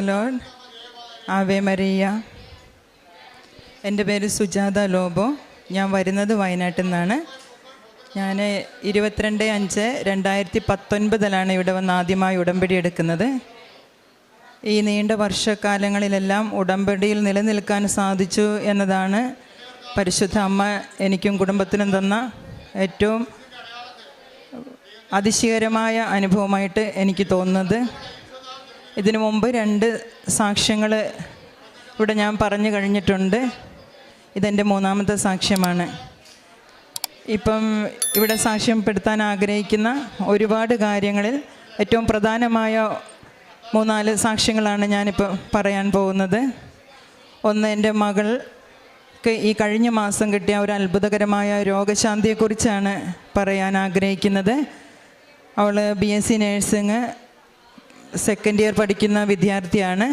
Lord. Ave Maria. എൻ്റെ പേര് സുജാത ലോബോ. ഞാൻ വരുന്നത് വയനാട്ടിൽ നിന്നാണ്. ഞാൻ 22/5/2019 ഇവിടെ വന്ന് ആദ്യമായി ഉടമ്പടി എടുക്കുന്നത്. ഈ നീണ്ട വർഷക്കാലങ്ങളിലെല്ലാം ഉടമ്പടിയിൽ നിലനിൽക്കാൻ സാധിച്ചു എന്നതാണ് പരിശുദ്ധ അമ്മ എനിക്കും കുടുംബത്തിനും തന്ന ഏറ്റവും അതിശയകരമായ അനുഭവമായിട്ട് എനിക്ക് തോന്നുന്നത്. ഇതിനു മുമ്പ് 2 സാക്ഷ്യങ്ങൾ ഇവിടെ ഞാൻ പറഞ്ഞു കഴിഞ്ഞിട്ടുണ്ട്. ഇതെൻ്റെ 3ാമത്തെ സാക്ഷ്യമാണ്. ഇപ്പം ഇവിടെ സാക്ഷ്യപ്പെടുത്താൻ ആഗ്രഹിക്കുന്ന ഒരുപാട് കാര്യങ്ങളിൽ ഏറ്റവും പ്രധാനമായ 3-4 സാക്ഷ്യങ്ങളാണ് ഞാനിപ്പോൾ പറയാൻ പോകുന്നത്. ഒന്ന്, എൻ്റെ മകൾക്ക് ഈ കഴിഞ്ഞ മാസം കിട്ടിയ ഒരു അത്ഭുതകരമായ രോഗശാന്തിയെക്കുറിച്ചാണ് പറയാൻ ആഗ്രഹിക്കുന്നത്. അവൾ BSc നേഴ്സിംഗ് സെക്കൻഡ് ഇയർ പഠിക്കുന്ന വിദ്യാർത്ഥിയാണ്.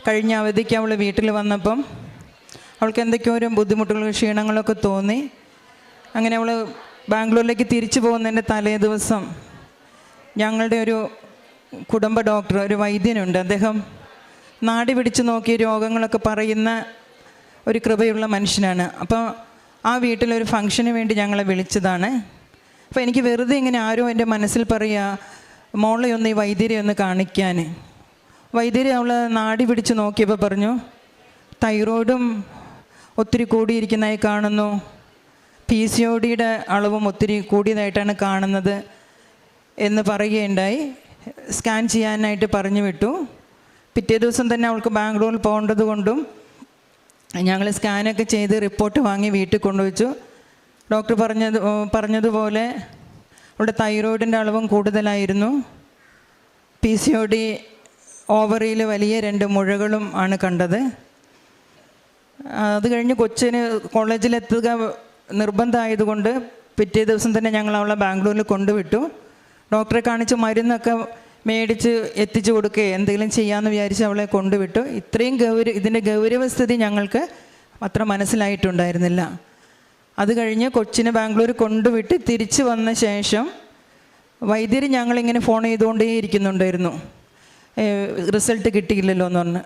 കഴിഞ്ഞ അവധിക്ക് അവൾ വീട്ടിൽ വന്നപ്പം അവൾക്ക് എന്തൊക്കെയോ ഒരു ബുദ്ധിമുട്ടുകളും ക്ഷീണങ്ങളൊക്കെ തോന്നി. അങ്ങനെ അവൾ ബാംഗ്ലൂരിലേക്ക് തിരിച്ചു പോകുന്നതിൻ്റെ തലേ ദിവസം ഞങ്ങളുടെ ഒരു കുടുംബ ഡോക്ടർ, ഒരു വൈദ്യനുണ്ട്. അദ്ദേഹം നാടി പിടിച്ച് നോക്കിയ രോഗങ്ങളൊക്കെ പറയുന്ന ഒരു കൃപയുള്ള മനുഷ്യനാണ്. അപ്പോൾ ആ വീട്ടിലൊരു ഫംഗ്ഷന് വേണ്ടി ഞങ്ങളെ വിളിച്ചതാണ്. അപ്പോൾ എനിക്ക് വെറുതെ ഇങ്ങനെ ആരോ എൻ്റെ മനസ്സിൽ പറയുക, മോളെ ഒന്ന് ഈ വൈദ്യരെ ഒന്ന് കാണിക്കാൻ. വൈദ്യരെ അവൾ നാടി പിടിച്ച് നോക്കിയപ്പോൾ പറഞ്ഞു, തൈറോയിഡും ഒത്തിരി കൂടിയിരിക്കുന്നതായി കാണുന്നു, PCODയുടെ അളവും ഒത്തിരി കൂടിയതായിട്ടാണ് കാണുന്നത് എന്ന് പറയുകയുണ്ടായി. സ്കാൻ ചെയ്യാനായിട്ട് പറഞ്ഞു വിട്ടു. പിറ്റേ ദിവസം തന്നെ അവൾക്ക് ബാംഗ്ലൂരിൽ പോകേണ്ടത് കൊണ്ടും ഞങ്ങൾ സ്കാനൊക്കെ ചെയ്ത് റിപ്പോർട്ട് വാങ്ങി വീട്ടിൽ കൊണ്ടുവച്ചു. ഡോക്ടർ പറഞ്ഞതുപോലെ അവളുടെ തൈറോയിഡിൻ്റെ അളവും കൂടുതലായിരുന്നു. PCOD ഓവറിയിൽ വലിയ 2 മുഴകളും ആണ് കണ്ടത്. അത് കഴിഞ്ഞ് കൊച്ചിന് കോളേജിലെത്തുക നിർബന്ധമായതുകൊണ്ട് പിറ്റേ ദിവസം തന്നെ ഞങ്ങൾ അവളെ ബാംഗ്ലൂരിൽ കൊണ്ടുവിട്ടു. ഡോക്ടറെ കാണിച്ച് മരുന്നൊക്കെ മേടിച്ച് എത്തിച്ചു കൊടുക്കുകയോ എന്തെങ്കിലും ചെയ്യാമെന്ന് വിചാരിച്ച് അവളെ കൊണ്ടുവിട്ടു. ഇത്രയും ഇതിൻ്റെ ഗൗരവസ്ഥിതി ഞങ്ങൾക്ക് അത്ര മനസ്സിലായിട്ടുണ്ടായിരുന്നില്ല. അത് കഴിഞ്ഞ് കൊച്ചിനെ ബാംഗ്ലൂർ കൊണ്ടുവിട്ട് തിരിച്ചു വന്ന ശേഷം വൈദ്യർ ഞങ്ങളിങ്ങനെ ഫോൺ ചെയ്തുകൊണ്ടേ ഇരിക്കുന്നുണ്ടായിരുന്നു. റിസൾട്ട് കിട്ടിയില്ലല്ലോ എന്ന് പറഞ്ഞ്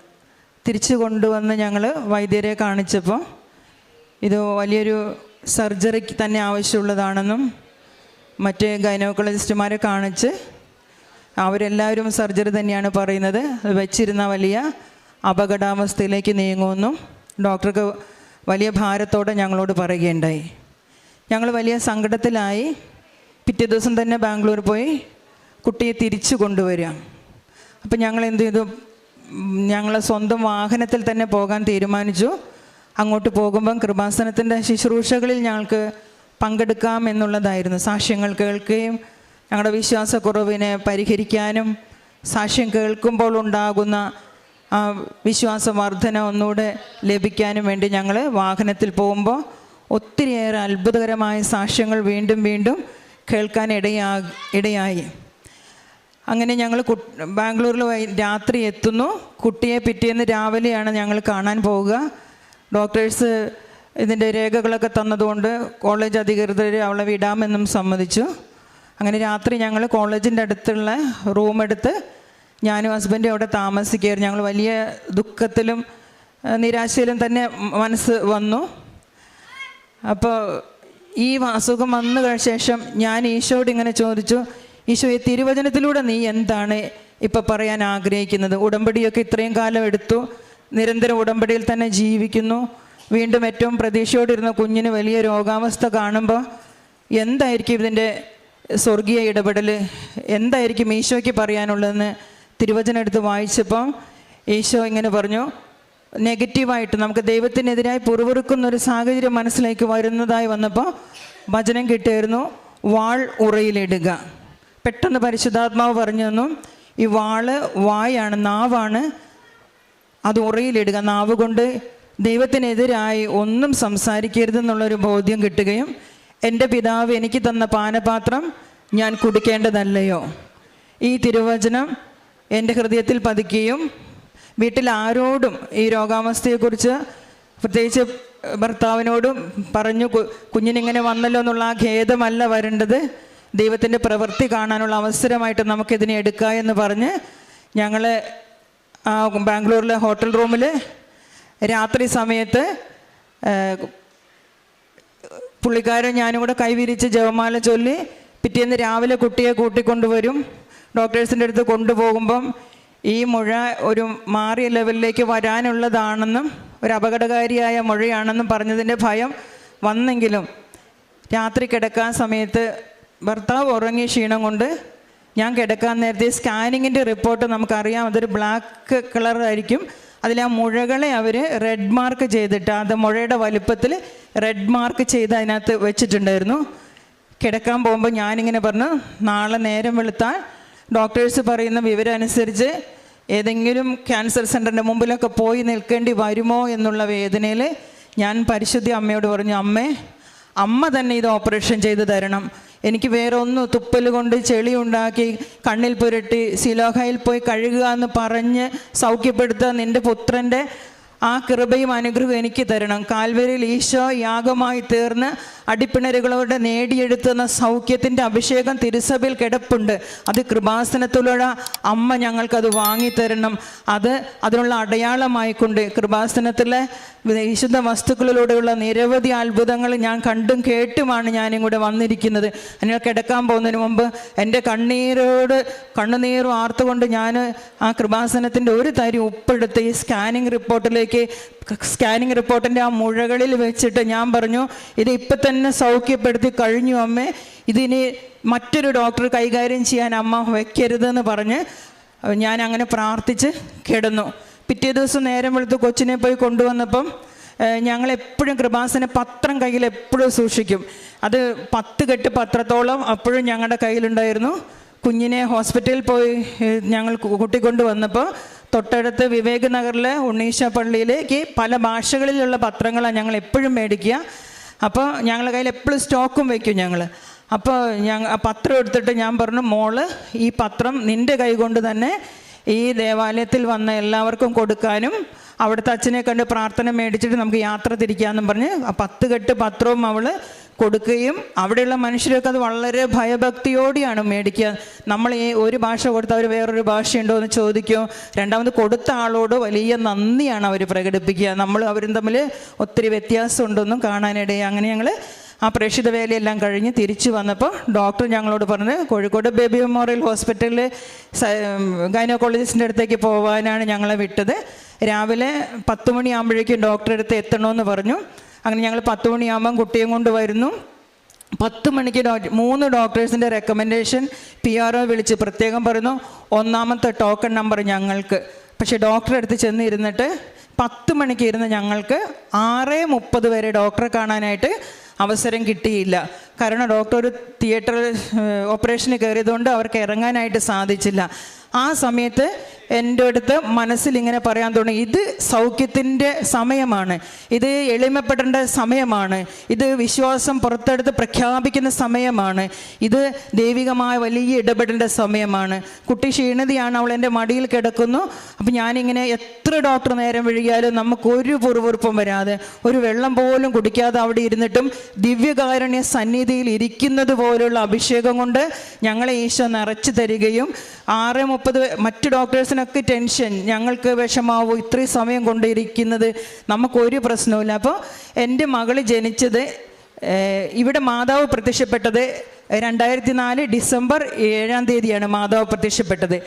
തിരിച്ചു കൊണ്ടുവന്ന് ഞങ്ങൾ വൈദ്യരെ കാണിച്ചപ്പോൾ ഇത് വലിയൊരു സർജറിക്ക് തന്നെ ആവശ്യമുള്ളതാണെന്നും മറ്റ് ഗൈനക്കോളജിസ്റ്റുമാരെ കാണിച്ച് അവരെല്ലാവരും സർജറി തന്നെയാണ് പറയുന്നത്, അത് വെച്ചിരുന്ന വലിയ അപകടാവസ്ഥയിലേക്ക് നീങ്ങുമെന്നും ഡോക്ടർക്ക് വലിയ ഭാരത്തോടെ ഞങ്ങളോട് പറയുകയുണ്ടായി. ഞങ്ങൾ വലിയ സങ്കടത്തിലായി. പിറ്റേ ദിവസം തന്നെ ബാംഗ്ലൂർ പോയി കുട്ടിയെ തിരിച്ചു കൊണ്ടുവരിക. അപ്പം ഞങ്ങൾ എന്ത് ചെയ്തു, ഞങ്ങൾ സ്വന്തം വാഹനത്തിൽ തന്നെ പോകാൻ തീരുമാനിച്ചു. അങ്ങോട്ട് പോകുമ്പം കൃപാസനത്തിൻ്റെ ശുശ്രൂഷകളിൽ ഞങ്ങൾക്ക് പങ്കെടുക്കാം എന്നുള്ളതായിരുന്നു. സാക്ഷ്യങ്ങൾ കേൾക്കുകയും ഞങ്ങളുടെ വിശ്വാസക്കുറവിനെ പരിഹരിക്കാനും സാക്ഷ്യം കേൾക്കുമ്പോൾ ഉണ്ടാകുന്ന വിശ്വാസവർദ്ധന ഒന്നുകൂടെ ലഭിക്കാനും വേണ്ടി ഞങ്ങൾ വാഹനത്തിൽ പോകുമ്പോൾ ഒത്തിരിയേറെ അത്ഭുതകരമായ സാക്ഷ്യങ്ങൾ വീണ്ടും വീണ്ടും കേൾക്കാൻ ഇടയായി. അങ്ങനെ ഞങ്ങൾ ബാംഗ്ലൂരിൽ രാത്രി എത്തുന്നു. കുട്ടിയെ പിറ്റേന്ന് രാവിലെയാണ് ഞങ്ങൾ കാണാൻ പോവുക. ഡോക്ടേഴ്സ് ഇതിൻ്റെ രേഖകളൊക്കെ തന്നതുകൊണ്ട് കോളേജ് അധികൃതർ അവളെ വിടാമെന്നും സമ്മതിച്ചു. അങ്ങനെ രാത്രി ഞങ്ങൾ കോളേജിൻ്റെ അടുത്തുള്ള റൂമെടുത്ത് ഞാനും ഹസ്ബൻഡും അവിടെ താമസിക്കുകയായിരുന്നു. ഞങ്ങൾ വലിയ ദുഃഖത്തിലും നിരാശയിലും തന്നെ മനസ്സ് വന്നു. അപ്പോൾ ഈ അസുഖം വന്നു ശേഷം ഞാൻ ഈശോയോട് ഇങ്ങനെ ചോദിച്ചു, ഈശോയെ, തിരുവചനത്തിലൂടെ നീ എന്താണ് ഇപ്പം പറയാൻ ആഗ്രഹിക്കുന്നത്? ഉടമ്പടിയൊക്കെ ഇത്രയും കാലം എടുത്തു, നിരന്തരം ഉടമ്പടിയിൽ തന്നെ ജീവിക്കുന്നു, വീണ്ടും ഏറ്റവും പ്രതീക്ഷയോടിരുന്ന കുഞ്ഞിന് വലിയ രോഗാവസ്ഥ കാണുമ്പോൾ എന്തായിരിക്കും ഇതിൻ്റെ സ്വർഗീയ ഇടപെടൽ, എന്തായിരിക്കും ഈശോയ്ക്ക് പറയാനുള്ളതെന്ന് തിരുവചനം എടുത്ത് വായിച്ചപ്പം ഈശോ ഇങ്ങനെ പറഞ്ഞു, നെഗറ്റീവായിട്ട് നമുക്ക് ദൈവത്തിനെതിരായി പുറകുറുക്കുന്നൊരു സാഹചര്യം മനസ്സിലേക്ക് വരുന്നതായി വന്നപ്പോൾ വചനം കിട്ടിയായിരുന്നു, വാൾ ഉറയിലിടുക. പെട്ടെന്ന് പരിശുദ്ധാത്മാവ് പറഞ്ഞു തന്നു, ഈ വാള് വായാണ്, നാവാണ്, അത് ഉറയിലിടുക. നാവ് കൊണ്ട് ദൈവത്തിനെതിരായി ഒന്നും സംസാരിക്കരുതെന്നുള്ളൊരു ബോധ്യം കിട്ടുകയും എൻ്റെ പിതാവ് എനിക്ക് തന്ന പാനപാത്രം ഞാൻ കുടിക്കേണ്ടതല്ലയോ, ഈ തിരുവചനം എൻ്റെ ഹൃദയത്തിൽ പതിക്കുകയും വീട്ടിൽ ആരോടും ഈ രോഗാവസ്ഥയെക്കുറിച്ച് പ്രത്യേകിച്ച് ഭർത്താവിനോടും പറഞ്ഞു, കുഞ്ഞിനിങ്ങനെ വന്നല്ലോ എന്നുള്ള ആ ഖേദമല്ല വരേണ്ടത്, ദൈവത്തിൻ്റെ പ്രവൃത്തി കാണാനുള്ള അവസരമായിട്ട് നമുക്കിതിനെ എടുക്കാം എന്ന് പറഞ്ഞ് ഞങ്ങൾ ബാംഗ്ലൂരിലെ ഹോട്ടൽ റൂമിൽ രാത്രി സമയത്ത് പുള്ളിക്കാരൻ ഞാനും കൂടെ കൈവിരിച്ച് ജപമാല ചൊല്ലി പിറ്റേന്ന് രാവിലെ കുട്ടിയെ കൂട്ടിക്കൊണ്ടുവരും. ഡോക്ടേഴ്സിൻ്റെ അടുത്ത് കൊണ്ടുപോകുമ്പം ഈ മുഴ ഒരു മാറിയ ലെവലിലേക്ക് വരാനുള്ളതാണെന്നും ഒരു അപകടകാരിയായ മുഴയാണെന്നും പറഞ്ഞതിൻ്റെ ഭയം വന്നെങ്കിലും രാത്രി കിടക്കാൻ സമയത്ത് ഭർത്താവ് ഉറങ്ങിയ ക്ഷീണം കൊണ്ട് ഞാൻ കിടക്കാൻ നേരത്തെ സ്കാനിങ്ങിൻ്റെ റിപ്പോർട്ട് നമുക്കറിയാം, അതൊരു ബ്ലാക്ക് കളറായിരിക്കും. അതിൽ ആ മുഴകളെ അവർ റെഡ് മാർക്ക് ചെയ്തിട്ട് അത് മുഴയുടെ വലുപ്പത്തിൽ റെഡ് മാർക്ക് ചെയ്ത് അതിനകത്ത് വെച്ചിട്ടുണ്ടായിരുന്നു. കിടക്കാൻ പോകുമ്പോൾ ഞാനിങ്ങനെ പറഞ്ഞു, നാളെ നേരം വെളുത്താൽ ഡോക്ടേഴ്സ് പറയുന്ന വിവരം അനുസരിച്ച് ഏതെങ്കിലും ക്യാൻസർ സെൻ്ററിൻ്റെ മുമ്പിലൊക്കെ പോയി നിൽക്കേണ്ടി വരുമോ എന്നുള്ള വേദനയിൽ ഞാൻ പരിശുദ്ധ അമ്മയോട് പറഞ്ഞു, അമ്മ തന്നെ ഇത് ഓപ്പറേഷൻ ചെയ്ത് തരണം. എനിക്ക് വേറെ ഒന്നും തുപ്പൽ കൊണ്ട് ചെളി ഉണ്ടാക്കി കണ്ണിൽ പുരട്ടി സിലോഹയിൽ പോയി കഴുകുക എന്ന് പറഞ്ഞ് സൗഖ്യപ്പെടുത്തുക നിൻ്റെ പുത്രൻ്റെ ആ കൃപയും അനുഗ്രഹവും എനിക്ക് തരണം. കാൽവരിയിൽ ഈശോ യാഗമായി തീർന്ന് അടിപ്പിണരുകളോടെ നേടിയെടുത്തുന്ന സൗഖ്യത്തിൻ്റെ അഭിഷേകം തിരുസഭയിൽ കിടപ്പുണ്ട്. അത് കൃപാസനത്തിലൂടെ അമ്മ ഞങ്ങൾക്കത് വാങ്ങിത്തരണം. അതിനുള്ള അടയാളമായിക്കൊണ്ട് കൃപാസനത്തിലെ വിശുദ്ധ വസ്തുക്കളിലൂടെയുള്ള നിരവധി അത്ഭുതങ്ങൾ ഞാൻ കണ്ടും കേട്ടുമാണ് ഞാനിങ്ങോട്ട് വന്നിരിക്കുന്നത്. അങ്ങനെ കിടക്കാൻ പോകുന്നതിന് മുമ്പ് എൻ്റെ കണ്ണുനീർ വാർത്തുകൊണ്ട് ഞാൻ ആ കൃപാസനത്തിൻ്റെ ഒരു തരി ഉപ്പെടുത്ത് ഈ സ്കാനിങ് റിപ്പോർട്ടിൻ്റെ ആ മുഴകളിൽ വെച്ചിട്ട് ഞാൻ പറഞ്ഞു, ഇത് ഇപ്പം തന്നെ സൗഖ്യപ്പെടുത്തി കഴിഞ്ഞു അമ്മേ, ഇതിനി മറ്റൊരു ഡോക്ടർ കൈകാര്യം ചെയ്യാൻ അമ്മ വയ്ക്കരുതെന്ന് പറഞ്ഞ് ഞാൻ അങ്ങനെ പ്രാർത്ഥിച്ച് കിടന്നു. പിറ്റേ ദിവസം നേരം വെളുത്ത് കൊച്ചിനെ പോയി കൊണ്ടുവന്നപ്പം ഞങ്ങളെപ്പോഴും കൃപാസന പത്രം കയ്യിൽ എപ്പോഴും സൂക്ഷിക്കും. അത് 10 കെട്ട് പത്രത്തോളം അപ്പോഴും ഞങ്ങളുടെ കയ്യിലുണ്ടായിരുന്നു. കുഞ്ഞിനെ ഹോസ്പിറ്റലിൽ പോയി ഞങ്ങൾ കൂട്ടിക്കൊണ്ട് വന്നപ്പോൾ തൊട്ടടുത്ത് വിവേക് നഗറിലെ ഉണ്ണീശ പള്ളിയിലേക്ക് പല ഭാഷകളിലുള്ള പത്രങ്ങളാണ് ഞങ്ങൾ എപ്പോഴും മേടിക്കുക. അപ്പോൾ ഞങ്ങളുടെ കയ്യിൽ എപ്പോഴും സ്റ്റോക്കും വയ്ക്കും ഞങ്ങൾ. അപ്പോൾ ആ പത്രം എടുത്തിട്ട് ഞാൻ പറഞ്ഞു, മോള് ഈ പത്രം നിൻ്റെ കൈ കൊണ്ട് തന്നെ ഈ ദേവാലയത്തിൽ വന്ന എല്ലാവർക്കും കൊടുക്കാനും അവിടുത്തെ അച്ഛനെ കണ്ട് പ്രാർത്ഥന മേടിച്ചിട്ട് നമുക്ക് യാത്ര തിരിക്കാമെന്നും പറഞ്ഞ് ആ 10 കെട്ട് പത്രവും അവൾ കൊടുക്കുകയും അവിടെയുള്ള മനുഷ്യരൊക്കെ അത് വളരെ ഭയഭക്തിയോടെയാണ് മേടിക്കുക. നമ്മൾ ഈ ഒരു ഭാഷ കൊടുത്താൽ അവർ വേറൊരു ഭാഷയുണ്ടോ എന്ന് ചോദിക്കും. രണ്ടാമത് കൊടുത്ത ആളോട് വലിയ നന്ദിയാണ് അവർ പ്രകടിപ്പിക്കുക. നമ്മൾ അവരും തമ്മിൽ ഒത്തിരി വ്യത്യാസമുണ്ടൊന്നും കാണാനിടയായി. അങ്ങനെ ഞങ്ങൾ ആ പ്രേക്ഷിത വേലയെല്ലാം കഴിഞ്ഞ് തിരിച്ചു വന്നപ്പോൾ ഡോക്ടർ ഞങ്ങളോട് പറഞ്ഞ് കോഴിക്കോട് ബേബി മെമ്മോറിയൽ ഹോസ്പിറ്റലിൽ ഗൈനക്കോളജിസ്റ്റിൻ്റെ അടുത്തേക്ക് പോകാനാണ് ഞങ്ങളെ വിട്ടത്. രാവിലെ 10 മണിയാകുമ്പോഴേക്കും ഡോക്ടറെ അടുത്ത് എത്തണമെന്ന് പറഞ്ഞു. അങ്ങനെ ഞങ്ങൾ 10 മണിയാകുമ്പം കുട്ടിയും കൊണ്ട് വരുന്നു. 10 മണിക്ക് 3 ഡോക്ടേഴ്സിൻ്റെ റെക്കമെൻഡേഷൻ PRO വിളിച്ച് പ്രത്യേകം പറയുന്നു, 1ാമത്തെ ടോക്കൺ നമ്പർ ഞങ്ങൾക്ക്. പക്ഷേ ഡോക്ടറെ അടുത്ത് ചെന്നിരുന്നിട്ട് 10 മണിക്ക് ഇരുന്ന് ഞങ്ങൾക്ക് 6:30 വരെ ഡോക്ടറെ കാണാനായിട്ട് അവസരം കിട്ടിയില്ല. കാരണം ഡോക്ടർ ഒരു തിയേറ്ററിൽ ഓപ്പറേഷന് കയറിയതുകൊണ്ട് അവർക്ക് ഇറങ്ങാനായിട്ട് സാധിച്ചില്ല. ആ സമയത്ത് എൻ്റെ അടുത്ത് മനസ്സിലിങ്ങനെ പറയാൻ തുടങ്ങി, ഇത് സൗഖ്യത്തിൻ്റെ സമയമാണ്, ഇത് എളിമപ്പെടേണ്ട സമയമാണ്, ഇത് വിശ്വാസം പുറത്തെടുത്ത് പ്രഖ്യാപിക്കുന്ന സമയമാണ്, ഇത് ദൈവികമായ വലിയ ഇടപെടേണ്ട സമയമാണ്. കുട്ടി ക്ഷീണിതയാണ്, അവൾ എൻ്റെ മടിയിൽ കിടക്കുന്നു. അപ്പം ഞാനിങ്ങനെ എത്ര ഡോക്ടർ നേരം വൈകിയാലും നമുക്കൊരു പുറവുറുപ്പും വരാതെ ഒരു വെള്ളം പോലും കുടിക്കാതെ അവിടെ ഇരുന്നിട്ടും ദിവ്യകാരുണ്യ സന്നിധിയിൽ ഇരിക്കുന്നത് പോലുള്ള അഭിഷേകം കൊണ്ട് ഞങ്ങളെ ഈശോ നിറച്ചു തരികയും 6:30 മറ്റ് ഡോക്ടേഴ്സിനൊക്കെ ടെൻഷൻ, ഞങ്ങൾക്ക് വിഷമാവും ഇത്രയും സമയം കൊണ്ടിരിക്കുന്നത്, നമുക്കൊരു പ്രശ്നവുമില്ല. അപ്പോൾ എൻ്റെ മകൾ ജനിച്ചത് ഇവിടെ മാതാവ് പ്രത്യക്ഷപ്പെട്ടത് 2004 ഡിസംബർ 7-ാം തീയതിയാണ് മാതാവ് പ്രത്യക്ഷപ്പെട്ടത്.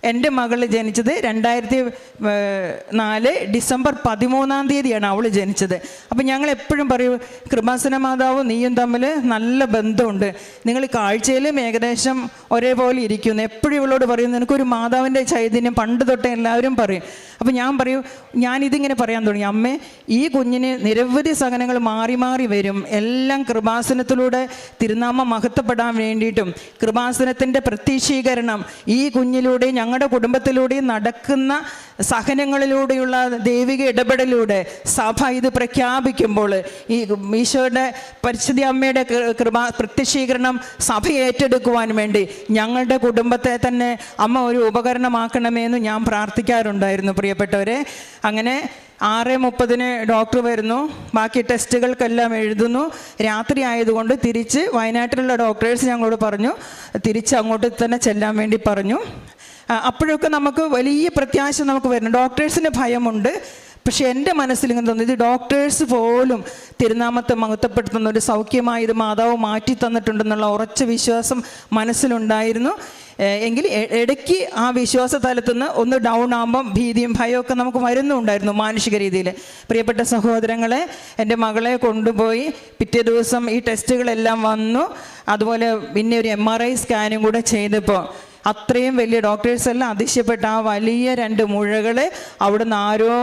എൻ്റെ മകൾ ജനിച്ചത് 2004 ഡിസംബർ 13-ാം തീയതിയാണ് അവൾ ജനിച്ചത്. അപ്പം ഞങ്ങൾ എപ്പോഴും പറയും, കൃപാസന മാതാവും നീയും തമ്മിൽ നല്ല ബന്ധമുണ്ട്, നിങ്ങൾ കാഴ്ചയിലും ഏകദേശം ഒരേപോലെ ഇരിക്കുന്നു. എപ്പോഴും ഇവളോട് പറയും, നിനക്കൊരു മാതാവിൻ്റെ ചൈതന്യം പണ്ട് തൊട്ടേ എല്ലാവരും പറയും. അപ്പം ഞാൻ പറയും, ഞാനിതിങ്ങനെ പറയാൻ തുടങ്ങി, അമ്മേ ഈ കുഞ്ഞിന് നിരവധി സഹനങ്ങൾ മാറി മാറി വരും, എല്ലാം കൃപാസനത്തിലൂടെ തിരുനാമ മഹത്വപ്പെടാൻ വേണ്ടിയിട്ടും കൃപാസനത്തിൻ്റെ പ്രത്യക്ഷീകരണം ഈ കുഞ്ഞിലൂടെ ഞങ്ങളുടെ കുടുംബത്തിലൂടെയും നടക്കുന്ന സഹനങ്ങളിലൂടെയുള്ള ദൈവിക ഇടപെടലിലൂടെ സഭ ഇത് പ്രഖ്യാപിക്കുമ്പോൾ ഈ ഈശോയുടെ പരിശുദ്ധ അമ്മയുടെ പ്രത്യക്ഷീകരണം സഭ ഏറ്റെടുക്കുവാൻ വേണ്ടി ഞങ്ങളുടെ കുടുംബത്തെ തന്നെ അമ്മ ഒരു ഉപകരണമാക്കണമെന്ന് ഞാൻ പ്രാർത്ഥിക്കാറുണ്ടായിരുന്നു പ്രിയപ്പെട്ടവരെ. അങ്ങനെ 6:30 ഡോക്ടർ വരുന്നു, ബാക്കി ടെസ്റ്റുകൾക്കെല്ലാം എഴുതുന്നു. രാത്രി ആയതുകൊണ്ട് തിരിച്ച് വയനാട്ടിലുള്ള ഡോക്ടേഴ്സ് ഞങ്ങളോട് പറഞ്ഞു തിരിച്ച് അങ്ങോട്ട് തന്നെ ചെല്ലാൻ വേണ്ടി പറഞ്ഞു. അപ്പോഴൊക്കെ നമുക്ക് വലിയ പ്രത്യാശ നമുക്ക് വരുന്നു. ഡോക്ടേഴ്സിന് ഭയമുണ്ട്. പക്ഷെ എൻ്റെ മനസ്സിൽ ഇങ്ങനെ തോന്നുന്നു, ഇത് ഡോക്ടേഴ്സ് പോലും തിരുനാമത്തെ മഹത്വപ്പെടുത്തുന്ന ഒരു സൗഖ്യമായി ഇത് മാതാവ് മാറ്റി തന്നിട്ടുണ്ടെന്നുള്ള ഉറച്ച വിശ്വാസം മനസ്സിലുണ്ടായിരുന്നു. എങ്കിൽ ഇടയ്ക്ക് ആ വിശ്വാസ തലത്തുനിന്ന് ഒന്ന് ഡൗൺ ആകുമ്പം ഭീതിയും ഭയമൊക്കെ നമുക്ക് വരുന്നുണ്ടായിരുന്നു മാനുഷിക രീതിയിൽ. പ്രിയപ്പെട്ട സഹോദരങ്ങളെ, എൻ്റെ മകളെ കൊണ്ടുപോയി പിറ്റേ ദിവസം ഈ ടെസ്റ്റുകളെല്ലാം വന്നു. അതുപോലെ പിന്നെ ഒരു MRI സ്കാനും കൂടെ ചെയ്തപ്പോൾ അത്രയും വലിയ ഡോക്ടേഴ്സെല്ലാം അതിശയപ്പെട്ട ആ വലിയ 2 മുഴകളെ അവിടുന്ന് ആരോ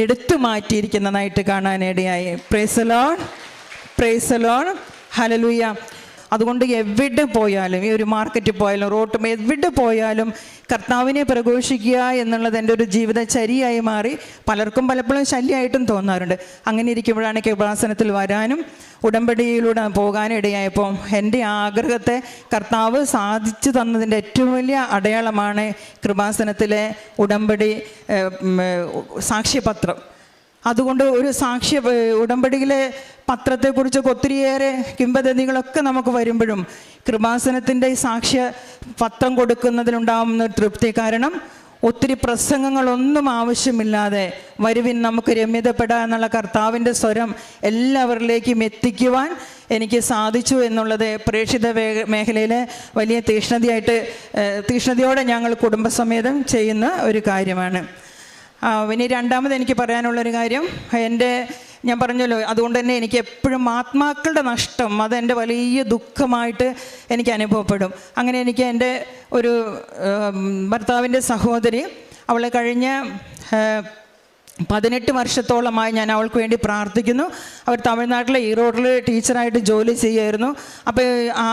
എടുത്തു മാറ്റിയിരിക്കുന്നതായിട്ട് കാണാനിടയായി. Praise the Lord, praise the Lord, hallelujah. അതുകൊണ്ട് എവിടെ പോയാലും, ഈ ഒരു മാർക്കറ്റിൽ പോയാലും റോട്ടും എവിടെ പോയാലും കർത്താവിനെ പ്രഘോഷിക്കുക എന്നുള്ളത് എൻ്റെ ഒരു ജീവിതചര്യയായി മാറി. പലർക്കും പലപ്പോഴും ശല്യമായിട്ടും തോന്നാറുണ്ട്. അങ്ങനെ ഇരിക്കുമ്പോഴാണ് കൃപാസനത്തിൽ വരാനും ഉടമ്പടിയിലൂടെ പോകാനിടയായപ്പോൾ എൻ്റെ ആഗ്രഹത്തെ കർത്താവ് സാധിച്ചു തന്നതിൻ്റെ ഏറ്റവും വലിയ അടയാളമാണ് കൃപാസനത്തിലെ ഉടമ്പടി സാക്ഷ്യപത്രം. അതുകൊണ്ട് ഒരു ഉടമ്പടിയിലെ പത്രത്തെക്കുറിച്ചൊക്കെ ഒത്തിരിയേറെ കിംവദന്തികളൊക്കെ നമുക്ക് വരുമ്പോഴും കൃപാസനത്തിൻ്റെ ഈ സാക്ഷ്യ പത്രം കൊടുക്കുന്നതിനുണ്ടാകുന്ന തൃപ്തി കാരണം ഒത്തിരി പ്രസംഗങ്ങളൊന്നും ആവശ്യമില്ലാതെ വരുവിൻ നമുക്ക് രമ്യതപ്പെടാം എന്നുള്ള കർത്താവിൻ്റെ സ്വരം എല്ലാവരിലേക്കും എത്തിക്കുവാൻ എനിക്ക് സാധിച്ചു എന്നുള്ളത് പ്രേക്ഷിത മേഖലയിലെ വലിയ തീഷ്ണതയോടെ ഞങ്ങൾ കുടുംബസമേതം ചെയ്യുന്ന ഒരു കാര്യമാണ്. ഇനി രണ്ടാമത് എനിക്ക് പറയാനുള്ളൊരു കാര്യം, ഞാൻ പറഞ്ഞല്ലോ, അതുകൊണ്ട് തന്നെ എനിക്ക് എപ്പോഴും ആത്മാക്കളുടെ നഷ്ടം അതെൻ്റെ വലിയ ദുഃഖമായിട്ട് എനിക്ക് അനുഭവപ്പെടും. അങ്ങനെ എനിക്ക് എൻ്റെ ഒരു ഭർത്താവിൻ്റെ സഹോദരി, അവളെ കഴിഞ്ഞ 18 വർഷത്തോളമായി ഞാൻ അവൾക്ക് വേണ്ടി പ്രാർത്ഥിക്കുന്നു. അവർ തമിഴ്നാട്ടിലെ ഈറോഡിൽ ടീച്ചറായിട്ട് ജോലി ചെയ്യുമായിരുന്നു. അപ്പോൾ ആ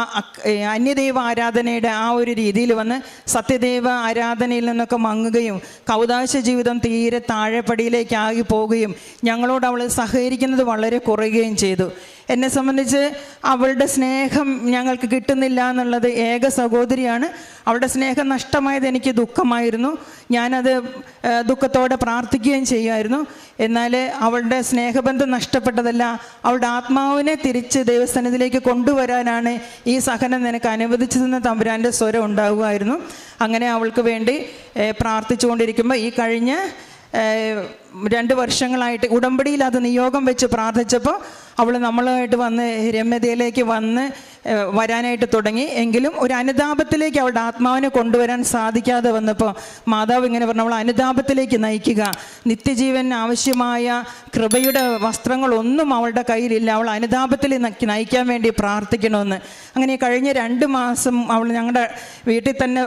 അന്യദൈവ ആരാധനയുടെ ആ ഒരു രീതിയിൽ വന്ന് സത്യദൈവ ആരാധനയിൽ നിന്നൊക്കെ മങ്ങുകയും കൗദാശ ജീവിതം തീരെ താഴെപ്പടിയിലേക്കാകി പോവുകയും ഞങ്ങളോട് അവൾ സഹകരിക്കുന്നത് വളരെ കുറയുകയും ചെയ്തു. എന്നെ സംബന്ധിച്ച് അവളുടെ സ്നേഹം ഞങ്ങൾക്ക് കിട്ടുന്നില്ല എന്നുള്ളത്, ഏക സഹോദരിയാണ്, അവളുടെ സ്നേഹം നഷ്ടമായത് എനിക്ക് ദുഃഖമായിരുന്നു. ഞാനത് ദുഃഖത്തോടെ പ്രാർത്ഥിക്കുകയും ചെയ്യുമായിരുന്നു. എന്നാൽ അവളുടെ സ്നേഹബന്ധം നഷ്ടപ്പെട്ടതല്ല, അവളുടെ ആത്മാവിനെ തിരിച്ച് ദൈവസന്നിധിയിലേക്ക് കൊണ്ടുവരാനാണ് ഈ സഹനം നിനക്ക് അനുവദിച്ചതെന്ന് തമ്പുരാൻ്റെ സ്വരം ഉണ്ടാകുമായിരുന്നു. അങ്ങനെ അവൾക്ക് വേണ്ടി പ്രാർത്ഥിച്ചുകൊണ്ടിരിക്കുമ്പോൾ ഈ കഴിഞ്ഞ 2 വർഷങ്ങളായിട്ട് ഉടമ്പടിയിൽ അത് നിയോഗം വെച്ച് പ്രാർത്ഥിച്ചപ്പോൾ അവൾ നമ്മളുമായിട്ട് വന്ന് രമ്യതയിലേക്ക് വരാനായിട്ട് തുടങ്ങി. എങ്കിലും ഒരു അനുതാപത്തിലേക്ക് അവളുടെ ആത്മാവിനെ കൊണ്ടുവരാൻ സാധിക്കാതെ വന്നപ്പോൾ മാതാവ് ഇങ്ങനെ പറഞ്ഞു, അവൾ അനുതാപത്തിലേക്ക് നയിക്കുക, നിത്യജീവൻ ആവശ്യമായ കൃപയുടെ വസ്ത്രങ്ങളൊന്നും അവളുടെ കയ്യിലില്ല, അവൾ അനുതാപത്തിൽ നയിക്കാൻ വേണ്ടി പ്രാർത്ഥിക്കണമെന്ന്. അങ്ങനെ കഴിഞ്ഞ 2 മാസം അവൾ ഞങ്ങളുടെ വീട്ടിൽ തന്നെ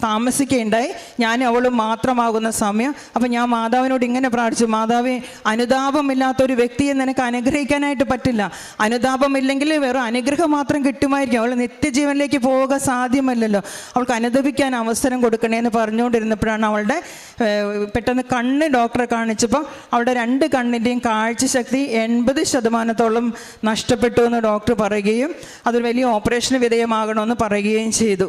താമസിക്കുകയുണ്ടായി, ഞാനും അവളും മാത്രമാകുന്ന സമയം. അപ്പം ഞാൻ മാതാവിനോട് ഇങ്ങനെ പ്രാർത്ഥിച്ചു, മാതാവേ, അനുതാപമില്ലാത്തൊരു വ്യക്തിയെ നിനക്ക് അനുഗ്രഹിക്കാനായിട്ട് പറ്റില്ല. അനുതാപമില്ലെങ്കിൽ വേറെ അനുഗ്രഹം മാത്രം കിട്ടുമായിരിക്കും, അവൾ നിത്യജീവനിലേക്ക് പോവുക സാധ്യമല്ലല്ലോ, അവൾക്ക് അനുദപിക്കാൻ അവസരം കൊടുക്കണേ എന്ന് പറഞ്ഞുകൊണ്ടിരുന്നപ്പോഴാണ് അവളുടെ പെട്ടെന്ന് കണ്ണ് ഡോക്ടറെ കാണിച്ചപ്പോൾ അവളുടെ 2 കണ്ണിൻ്റെയും കാഴ്ചശക്തി 80% നഷ്ടപ്പെട്ടു എന്ന് ഡോക്ടർ പറയുകയും അതൊരു വലിയ ഓപ്പറേഷന് വിധേയമാകണമെന്ന് പറയുകയും ചെയ്തു.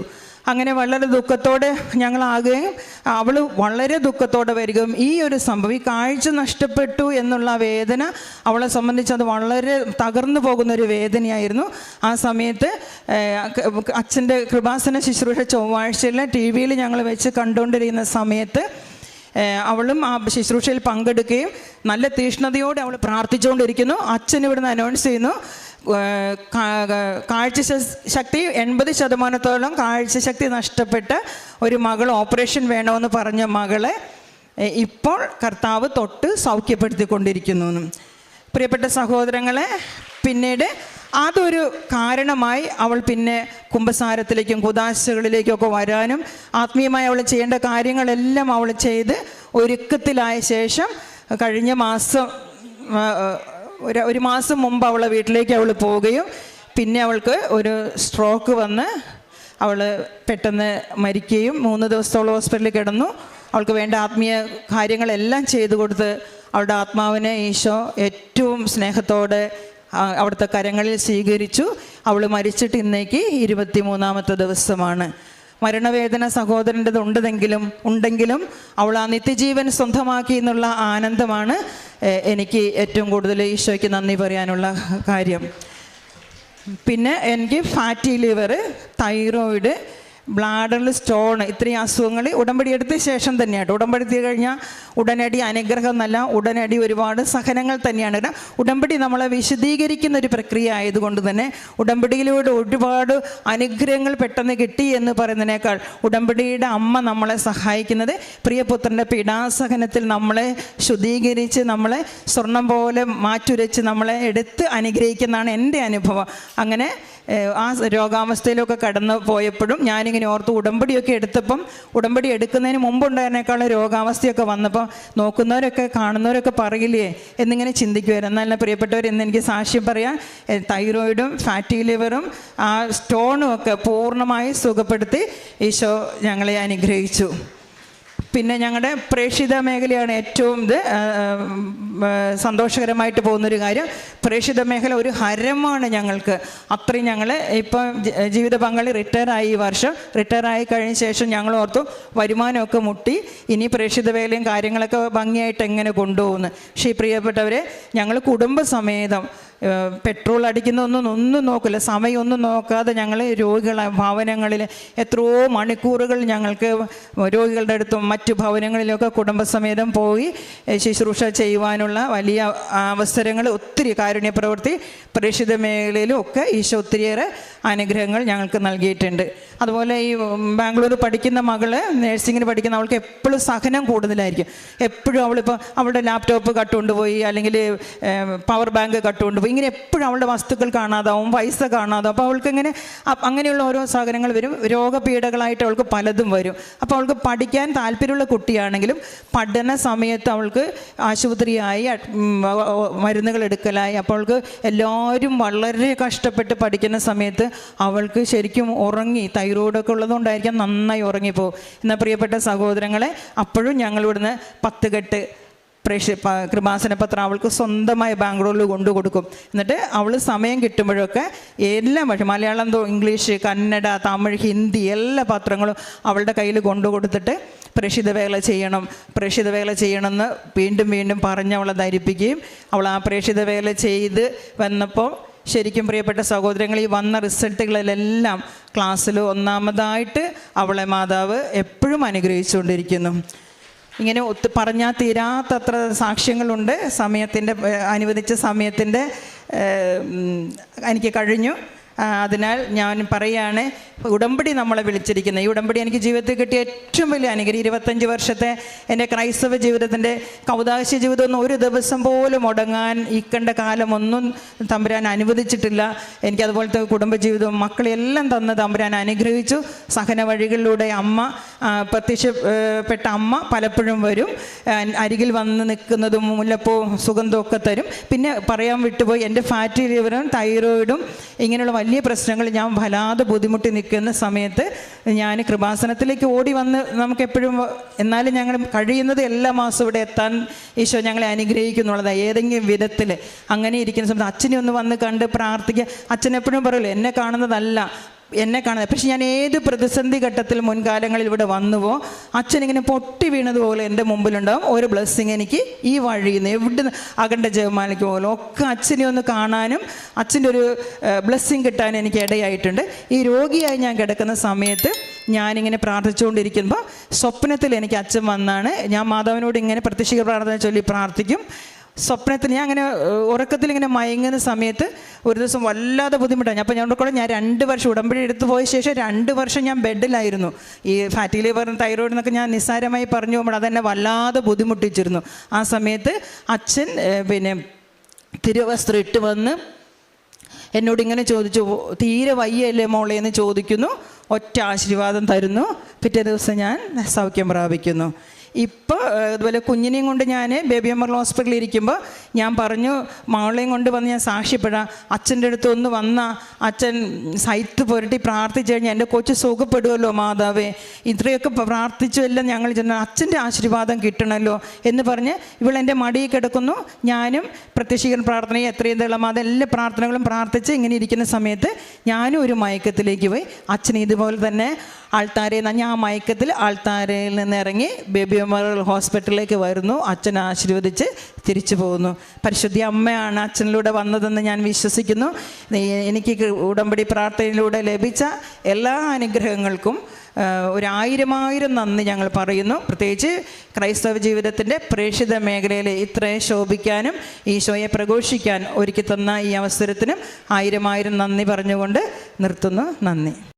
അങ്ങനെ വളരെ ദുഃഖത്തോടെ ഞങ്ങളാകുകയും അവൾ വളരെ ദുഃഖത്തോടെ വരികയും ഈ ഒരു സംഭവം, ഈ കാഴ്ച നഷ്ടപ്പെട്ടു എന്നുള്ള വേദന അവളെ സംബന്ധിച്ച് അത് വളരെ തകർന്നു പോകുന്നൊരു വേദനയായിരുന്നു. ആ സമയത്ത് അച്ഛൻ്റെ കൃപാസന ശുശ്രൂഷ ചൊവ്വാഴ്ചയിലെ TV-യിൽ ഞങ്ങൾ വെച്ച് കണ്ടുകൊണ്ടിരിക്കുന്ന സമയത്ത് അവളും ആ ശുശ്രൂഷയിൽ പങ്കെടുക്കുകയും നല്ല തീഷ്ണതയോടെ അവൾ പ്രാർത്ഥിച്ചുകൊണ്ടിരിക്കുന്നു. അച്ഛൻ ഇവിടുന്ന് അനൗൺസ് ചെയ്യുന്നു, കാഴ്ച ശക്തി 80% കാഴ്ചശക്തി നഷ്ടപ്പെട്ട ഒരു മകൾ, ഓപ്പറേഷൻ വേണമെന്ന് പറഞ്ഞ മകളെ ഇപ്പോൾ കർത്താവ് തൊട്ട് സൗഖ്യപ്പെടുത്തിക്കൊണ്ടിരിക്കുന്നു. പ്രിയപ്പെട്ട സഹോദരങ്ങളെ, പിന്നീട് അതൊരു കാരണമായി അവൾ പിന്നെ കുമ്പസാരത്തിലേക്കും കുദാശകളിലേക്കൊക്കെ വരാനും ആത്മീയമായി അവൾ ചെയ്യേണ്ട കാര്യങ്ങളെല്ലാം അവൾ ചെയ്ത് ഒരുക്കത്തിലായ ശേഷം കഴിഞ്ഞ മാസം ഒരു മാസം മുമ്പ് അവളെ വീട്ടിലേക്ക് അവൾ പോവുകയും പിന്നെ അവൾക്ക് ഒരു സ്ട്രോക്ക് വന്ന് അവൾ പെട്ടെന്ന് മരിക്കുകയും 3 ദിവസത്തോളം ഹോസ്പിറ്റലിൽ കിടന്നു. അവൾക്ക് വേണ്ട ആത്മീയ കാര്യങ്ങളെല്ലാം ചെയ്തു കൊടുത്ത് അവളുടെ ആത്മാവിനെ ഈശോ ഏറ്റവും സ്നേഹത്തോടെ അവിടുത്തെ കരങ്ങളിൽ സ്വീകരിച്ചു. അവൾ മരിച്ചിട്ട് ഇന്നേക്ക് 23-ാമത്തെ ദിവസമാണ്. മരണവേദന സഹോദരൻ്റെത് ഉണ്ടെങ്കിലും അവൾ ആ നിത്യജീവൻ സ്വന്തമാക്കി എന്നുള്ള ആനന്ദമാണ് എനിക്ക് ഏറ്റവും കൂടുതൽ ഈശോയ്ക്ക് നന്ദി പറയാനുള്ള കാര്യം. പിന്നെ എനിക്ക് ഫാറ്റി ലിവർ, തൈറോയിഡ്, ബ്ലാഡറിൽ സ്റ്റോൺ, ഇത്രയും അസുഖങ്ങൾ ഉടമ്പടി എടുത്ത ശേഷം തന്നെയായിട്ട്. ഉടമ്പടി കഴിഞ്ഞാൽ ഉടനടി അനുഗ്രഹം എന്നല്ല, ഉടനടി ഒരുപാട് സഹനങ്ങൾ തന്നെയാണ്. ഉടമ്പടി നമ്മളെ വിശദീകരിക്കുന്ന ഒരു പ്രക്രിയ ആയതുകൊണ്ട് തന്നെ ഉടമ്പടിയിലൂടെ ഒരുപാട് അനുഗ്രഹങ്ങൾ പെട്ടെന്ന് കിട്ടി എന്ന് പറയുന്നതിനേക്കാൾ ഉടമ്പടിയുടെ അമ്മ നമ്മളെ സഹായിക്കുന്നത് പ്രിയപുത്രൻ്റെ പീഡാസഹനത്തിൽ നമ്മളെ ശുദ്ധീകരിച്ച് നമ്മളെ സ്വർണം പോലെ മാറ്റുരച്ച് നമ്മളെ എടുത്ത് അനുഗ്രഹിക്കുന്നതാണ് എൻ്റെ അനുഭവം. അങ്ങനെ ആ രോഗാവസ്ഥയിലൊക്കെ കടന്നു പോയപ്പോഴും ഞാനിങ്ങനെ ഓർത്ത് ഉടമ്പടിയൊക്കെ എടുത്തപ്പം ഉടമ്പടി എടുക്കുന്നതിന് മുമ്പുണ്ടായിരുന്നേക്കാളും രോഗാവസ്ഥയൊക്കെ വന്നപ്പോൾ നോക്കുന്നവരൊക്കെ കാണുന്നവരൊക്കെ പറയില്ലേ എന്നിങ്ങനെ ചിന്തിക്കുമായിരുന്നു. എന്നാൽ പ്രിയപ്പെട്ടവർ, ഇന്ന് എനിക്ക് സാക്ഷ്യം പറയാം, തൈറോയിഡും ഫാറ്റി ലിവറും ആ സ്റ്റോണും ഒക്കെ പൂർണ്ണമായി സുഖപ്പെടുത്തി ഈശോ ഞങ്ങളെ അനുഗ്രഹിച്ചു. പിന്നെ ഞങ്ങളുടെ പ്രേക്ഷിത മേഖലയാണ് ഏറ്റവും സന്തോഷകരമായിട്ട് പോകുന്നൊരു കാര്യം. പ്രേക്ഷിത മേഖല ഒരു ഹരമാണ് ഞങ്ങൾക്ക്. അത്രയും ഞങ്ങൾ ഇപ്പം ജീവിത പങ്കാളി റിട്ടയറായി, ഈ വർഷം റിട്ടയറായി കഴിഞ്ഞ ശേഷം ഞങ്ങൾ ഓർത്തു വരുമാനമൊക്കെ മുട്ടി, ഇനി പ്രേക്ഷിത വേലയും കാര്യങ്ങളൊക്കെ ഭംഗിയായിട്ട് എങ്ങനെ കൊണ്ടുപോകുന്നു. പക്ഷേ ഈ പ്രിയപ്പെട്ടവരെ, ഞങ്ങൾ കുടുംബസമേതം പെട്രോൾ അടിക്കുന്നൊന്നും നോക്കില്ല, സമയമൊന്നും നോക്കാതെ ഞങ്ങൾ രോഗികളെ ഭവനങ്ങളിൽ എത്രയോ മണിക്കൂറുകൾ ഞങ്ങൾക്ക് രോഗികളുടെ അടുത്തും മറ്റു ഭവനങ്ങളിലൊക്കെ കുടുംബസമേതം പോയി ശുശ്രൂഷ ചെയ്യുവാനുള്ള വലിയ അവസരങ്ങൾ ഒത്തിരി കാരുണ്യ പ്രവൃത്തി പ്രേക്ഷിത മേഖലയിലും ഒക്കെ ഈശോ ഒത്തിരിയേറെ അനുഗ്രഹങ്ങൾ ഞങ്ങൾക്ക് നൽകിയിട്ടുണ്ട്. അതുപോലെ ഈ ബാംഗ്ലൂർ പഠിക്കുന്ന മകള് നേഴ്സിങ്ങിന് പഠിക്കുന്ന അവൾക്ക് എപ്പോഴും സഹനം കൂടുതലായിരിക്കും. എപ്പോഴും അവളിപ്പോൾ അവളുടെ ലാപ്ടോപ്പ് കട്ടുകൊണ്ടുപോയി, അല്ലെങ്കിൽ പവർ ബാങ്ക് കട്ടുകൊണ്ടുപോയി, ഇങ്ങനെ എപ്പോഴും അവളുടെ വസ്തുക്കൾ കാണാതാവും, പൈസ കാണാതാവും. അപ്പോൾ അവൾക്ക് ഇങ്ങനെ അങ്ങനെയുള്ള ഓരോ സാധനങ്ങൾ വരും. രോഗപീഠകളായിട്ട് അവൾക്ക് പലതും വരും. അപ്പോൾ അവൾക്ക് പഠിക്കാൻ താല്പര്യമുള്ള കുട്ടിയാണെങ്കിലും പഠന സമയത്ത് അവൾക്ക് ആശുപത്രിയായി, മരുന്നുകൾ എടുക്കലായി. അപ്പോൾ അവൾക്ക് എല്ലാവരും വളരെ കഷ്ടപ്പെട്ട് പഠിക്കുന്ന സമയത്ത് അവൾക്ക് ശരിക്കും ഉറങ്ങി, തൈറോയിഡൊക്കെ ഉള്ളതുകൊണ്ടായിരിക്കാം നന്നായി ഉറങ്ങിപ്പോവും. എന്നാൽ പ്രിയപ്പെട്ട സഹോദരങ്ങളെ, അപ്പോഴും ഞങ്ങളിവിടുന്ന് 10 കെട്ട് കൃപാസന പത്രം അവൾക്ക് സ്വന്തമായി ബാംഗ്ലൂരിൽ കൊണ്ടു കൊടുക്കും. എന്നിട്ട് അവൾ സമയം കിട്ടുമ്പോഴൊക്കെ എല്ലാ ഭാഷ, മലയാളം, ഇംഗ്ലീഷ്, കന്നഡ, തമിഴ്, ഹിന്ദി എല്ലാ പത്രങ്ങളും അവളുടെ കയ്യിൽ കൊണ്ടു കൊടുത്തിട്ട് പ്രേക്ഷിത വേല ചെയ്യണമെന്ന് വീണ്ടും വീണ്ടും പറഞ്ഞ് അവളെ ധരിപ്പിക്കുകയും അവൾ ആ പ്രേക്ഷിത വേല ചെയ്ത് വന്നപ്പോൾ ശരിക്കും പ്രിയപ്പെട്ട സഹോദരങ്ങൾ, ഈ വന്ന റിസൾട്ടുകളിലെല്ലാം ക്ലാസ്സിൽ ഒന്നാമതായിട്ട് അവളെ മാതാവ് എപ്പോഴും അനുഗ്രഹിച്ചുകൊണ്ടിരിക്കുന്നു. ഇങ്ങനെ പറഞ്ഞാൽ തീരാത്തത്ര സാക്ഷ്യങ്ങളുണ്ട്. അനുവദിച്ച സമയത്തിൻ്റെ എനിക്ക് കഴിഞ്ഞു. അതിനാൽ ഞാൻ പറയുകയാണ്, ഉടമ്പടി നമ്മളെ വിളിച്ചിരിക്കുന്നത്. ഈ ഉടമ്പടി എനിക്ക് ജീവിതത്തിൽ കിട്ടിയ ഏറ്റവും വലിയ അനുഗ്രഹം. 25 വർഷത്തെ എൻ്റെ ക്രൈസ്തവ ജീവിതത്തിൻ്റെ കൗദാശ ജീവിതമൊന്നും ഒരു ദിവസം പോലും മുടങ്ങാൻ ഇക്കണ്ട കാലമൊന്നും തമ്പുരാൻ അനുവദിച്ചിട്ടില്ല. എനിക്കതുപോലത്തെ കുടുംബജീവിതവും മക്കളെല്ലാം തന്ന് തമ്പുരാൻ അനുഗ്രഹിച്ചു. സഹന വഴികളിലൂടെ പ്രത്യക്ഷപ്പെട്ട അമ്മ പലപ്പോഴും വരും, അരികിൽ വന്ന് നിൽക്കുന്നതും മുല്ലപ്പൂ സുഗന്ധമൊക്കെ തരും. പിന്നെ പറയാൻ വിട്ടുപോയി, എൻ്റെ ഫാറ്റി ലിവറും തൈറോയിഡും ഇങ്ങനെയുള്ള വലിയ പ്രശ്നങ്ങൾ ഞാൻ വല്ലാതെ ബുദ്ധിമുട്ടി നിൽക്കുന്ന സമയത്ത് ഞാൻ കൃപാസനത്തിലേക്ക് ഓടി വന്ന് നമുക്കെപ്പോഴും, എന്നാലും ഞങ്ങൾ കഴിയുന്നത് എല്ലാ മാസവും ഇവിടെ എത്താൻ ഈശോ ഞങ്ങളെ അനുഗ്രഹിക്കുന്നുള്ളതാണ്. ഏതെങ്കിലും വിധത്തിൽ അങ്ങനെ ഇരിക്കുന്ന സമയത്ത് അച്ഛനെ ഒന്ന് വന്ന് കണ്ട് പ്രാർത്ഥിക്കുക. അച്ഛൻ എപ്പോഴും പറയുമല്ലോ, എന്നെ കാണുന്നത്. പക്ഷെ ഞാൻ ഏത് പ്രതിസന്ധി ഘട്ടത്തിൽ മുൻകാലങ്ങളിൽ ഇവിടെ വന്നുവോ അച്ഛനിങ്ങനെ പൊട്ടി വീണതുപോലെ എൻ്റെ മുമ്പിലുണ്ടാവും. ഒരു ബ്ലെസ്സിങ് എനിക്ക് ഈ വഴിയിൽ നിന്ന് എവിടെ അകണ്ട ജപമാലയ്ക്ക് പോലും ഒക്കെ അച്ഛനെ ഒന്ന് കാണാനും അച്ഛൻ്റെ ഒരു ബ്ലെസ്സിങ് കിട്ടാനും എനിക്ക് ഇടയായിട്ടുണ്ട്. ഈ രോഗിയായി ഞാൻ കിടക്കുന്ന സമയത്ത് ഞാനിങ്ങനെ പ്രാർത്ഥിച്ചുകൊണ്ടിരിക്കുമ്പോൾ സ്വപ്നത്തിൽ എനിക്ക് അച്ഛൻ വന്നാണ്. ഞാൻ മാതാവിനോട് ഇങ്ങനെ പ്രത്യക്ഷ പ്രാർത്ഥന ചൊല്ലി പ്രാർത്ഥിക്കും. സ്വപ്നത്തിൽ ഞാൻ അങ്ങനെ ഉറക്കത്തിൽ ഇങ്ങനെ മയങ്ങുന്ന സമയത്ത് ഒരു ദിവസം വല്ലാതെ ബുദ്ധിമുട്ടാണ്. അപ്പോൾ ഞാൻ 2 വർഷം ഉടമ്പടി എടുത്തു പോയ ശേഷം 2 വർഷം ഞാൻ ബെഡിലായിരുന്നു. ഈ ഫാറ്റി ലിവറും തൈറോയിഡ് എന്നൊക്കെ ഞാൻ നിസ്സാരമായി പറഞ്ഞു പോകുമ്പോൾ അതെന്നെ വല്ലാതെ ബുദ്ധിമുട്ടിച്ചിരുന്നു. ആ സമയത്ത് അച്ഛൻ തിരുവസ്ത്രം ഇട്ട് വന്ന് എന്നോട് ഇങ്ങനെ ചോദിച്ചു, തീരെ വയ്യല്ലേ മോളെ എന്ന് ചോദിക്കുന്നു. ഒറ്റ ആശീർവാദം തരുന്നു. പിറ്റേ ദിവസം ഞാൻ സൗഖ്യം പ്രാപിക്കുന്നു. ഇപ്പോൾ അതുപോലെ കുഞ്ഞിനെയും കൊണ്ട് ഞാൻ ബേബി മെമ്മോറിയൽ ഹോസ്പിറ്റലിൽ ഇരിക്കുമ്പോൾ ഞാൻ പറഞ്ഞു, മകളെയും കൊണ്ട് വന്ന് ഞാൻ സാക്ഷ്യപ്പെടാം. അച്ഛൻ്റെ അടുത്ത് ഒന്ന് വന്നാൽ അച്ഛൻ സൈത്ത് പുരട്ടി പ്രാർത്ഥിച്ചു കഴിഞ്ഞാൽ എൻ്റെ കൊച്ചു സുഖപ്പെടുമല്ലോ മാതാവേ, ഇത്രയൊക്കെ പ്രാർത്ഥിച്ചു എല്ലാം ഞങ്ങൾ ചെന്ന് അച്ഛൻ്റെ ആശീർവാദം കിട്ടണമല്ലോ എന്ന് പറഞ്ഞ് ഇവളെൻ്റെ മടിയിൽ കിടക്കുന്നു. ഞാനും പ്രത്യക്ഷീകരണ പ്രാർത്ഥനയും എത്രയും തെളമാതെ എല്ലാ പ്രാർത്ഥനകളും പ്രാർത്ഥിച്ച് ഇങ്ങനെ ഇരിക്കുന്ന സമയത്ത് ഞാനും ഒരു മയക്കത്തിലേക്ക് പോയി. അച്ഛൻ ഇതുപോലെ തന്നെ ഞാൻ ആ മയക്കത്തിൽ ആൾത്താരയിൽ നിന്ന് ഇറങ്ങി ബേബി മകൾ ഹോസ്പിറ്റലിലേക്ക് വരുന്നു, അച്ഛൻ ആശീർവദിച്ച് തിരിച്ചു പോകുന്നു. പരിശുദ്ധ അമ്മയാണ് അച്ഛനിലൂടെ വന്നതെന്ന് ഞാൻ വിശ്വസിക്കുന്നു. എനിക്ക് ഉടമ്പടി പ്രാർത്ഥനയിലൂടെ ലഭിച്ച എല്ലാ അനുഗ്രഹങ്ങൾക്കും 1000 നന്ദി ഞങ്ങൾ പറയുന്നു. പ്രത്യേകിച്ച് ക്രൈസ്തവ ജീവിതത്തിൻ്റെ പ്രേക്ഷിത മേഖലയിൽ ഇത്രയും ശോഭിക്കാനും ഈശോയെ പ്രഘോഷിക്കാൻ ഒരുക്കി തന്ന ഈ അവസരത്തിനും 1000 നന്ദി പറഞ്ഞുകൊണ്ട് നിർത്തുന്നു. നന്ദി.